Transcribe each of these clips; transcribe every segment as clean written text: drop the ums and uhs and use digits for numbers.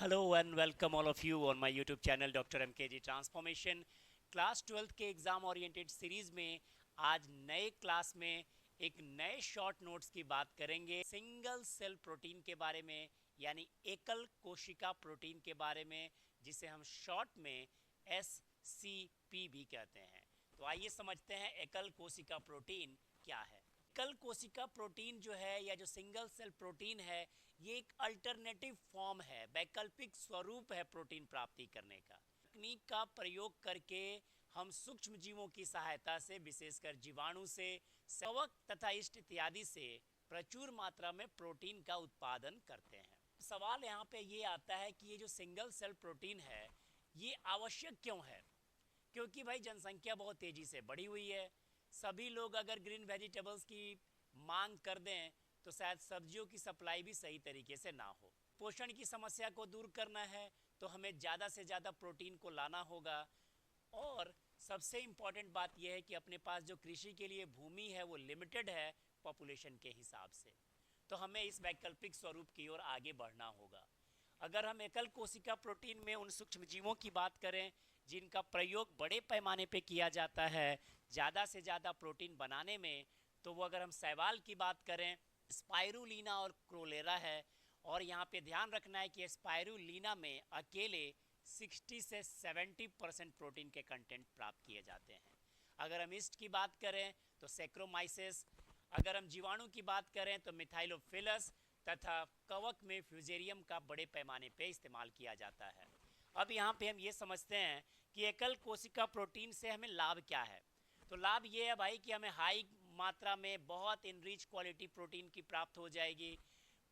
Hello and welcome all of you on my YouTube channel Dr. MKG Transformation। Class 12th के exam oriented series में आज नए class में एक नए शॉर्ट नोट्स की बात करेंगे सिंगल सेल प्रोटीन के बारे में, यानी एकल कोशिका प्रोटीन के बारे में, जिसे हम शॉर्ट में SCP भी कहते हैं। तो आइए समझते हैं एकल कोशिका प्रोटीन क्या है। एकल कोशिका प्रोटीन जो है या जो सिंगल सेल प्रोटीन है, ये एक अल्टरनेटिव फॉर्म है, वैकल्पिक स्वरूप है प्रोटीन प्राप्ति करने का। तकनीक का प्रयोग करके हम सूक्ष्म जीवों की सहायता से, विशेषकर जीवाणु से, कवक तथा इष्ट इत्यादि से प्रचुर मात्रा में प्रोटीन का उत्पादन करते हैं। सवाल यहाँ पे ये आता है कि ये जो सिंगल सेल प्रोटीन है ये आवश्यक क्यों है? क्योंकि भाई जनसंख्या बहुत तेज़ी से बढ़ी हुई है। सभी लोग अगर ग्रीन वेजिटेबल्स की मांग कर दें तो शायद सब्जियों की सप्लाई भी सही तरीके से ना हो। पोषण की समस्या को दूर करना है तो हमें ज़्यादा से ज़्यादा प्रोटीन को लाना होगा। और सबसे इम्पॉर्टेंट बात यह है कि अपने पास जो कृषि के लिए भूमि है वो लिमिटेड है पॉपुलेशन के हिसाब से, तो हमें इस वैकल्पिक स्वरूप की ओर आगे बढ़ना होगा। अगर हम एकल कोशिका प्रोटीन में उन सूक्ष्म जीवों की बात करें जिनका प्रयोग बड़े पैमाने पे किया जाता है ज़्यादा से ज़्यादा प्रोटीन बनाने में, तो वो अगर हम शैवाल की बात करें, स्पाइरुलिना और क्रोलेरा है। और यहाँ पे ध्यान रखना है कि स्पाइरुलिना में अकेले 60 से 70% प्रोटीन के कंटेंट प्राप्त किए जाते हैं। अगर हम ईस्ट की बात करें तो सेक्रोमाइसिस, अगर हम जीवाणु की बात करें तो मिथाइलोफिलस तथा कवक में फ्यूजेरियम का बड़े पैमाने पे इस्तेमाल किया जाता है। अब यहाँ पे हम ये समझते हैं कि एकल कोशिका प्रोटीन से हमें लाभ क्या है। तो लाभ ये है भाई कि हमें हाई मात्रा में बहुत इनरिच क्वालिटी प्रोटीन की प्राप्त हो जाएगी,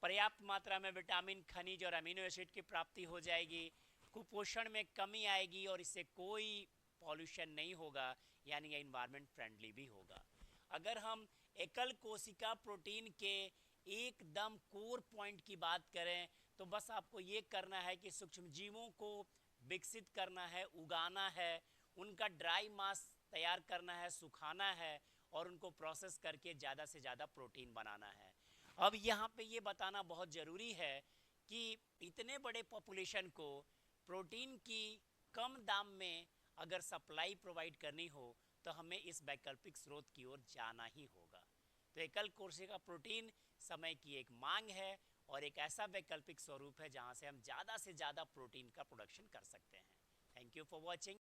पर्याप्त मात्रा में विटामिन, खनिज और अमीनो एसिड की प्राप्ति हो जाएगी, कुपोषण में कमी आएगी और इससे कोई पॉल्यूशन नहीं होगा, यानी ये इन्वायरमेंट फ्रेंडली भी होगा। अगर हम एकल कोशिका प्रोटीन के एकदम कोर पॉइंट की बात करें तो बस आपको ये करना है कि सूक्ष्म जीवों को विकसित करना है, उगाना है, उनका ड्राई मास तैयार करना है, सुखाना है और उनको प्रोसेस करके ज़्यादा से ज़्यादा प्रोटीन बनाना है। अब यहाँ पे ये बताना बहुत ज़रूरी है कि इतने बड़े पॉपुलेशन को प्रोटीन की कम दाम में अगर सप्लाई प्रोवाइड करनी हो तो हमें इस वैकल्पिक स्रोत की ओर जाना ही होगा। तो एकल कोशिका प्रोटीन समय की एक मांग है और एक ऐसा वैकल्पिक स्वरूप है जहां से हम ज़्यादा से ज़्यादा प्रोटीन का प्रोडक्शन कर सकते हैं। Thank you for watching.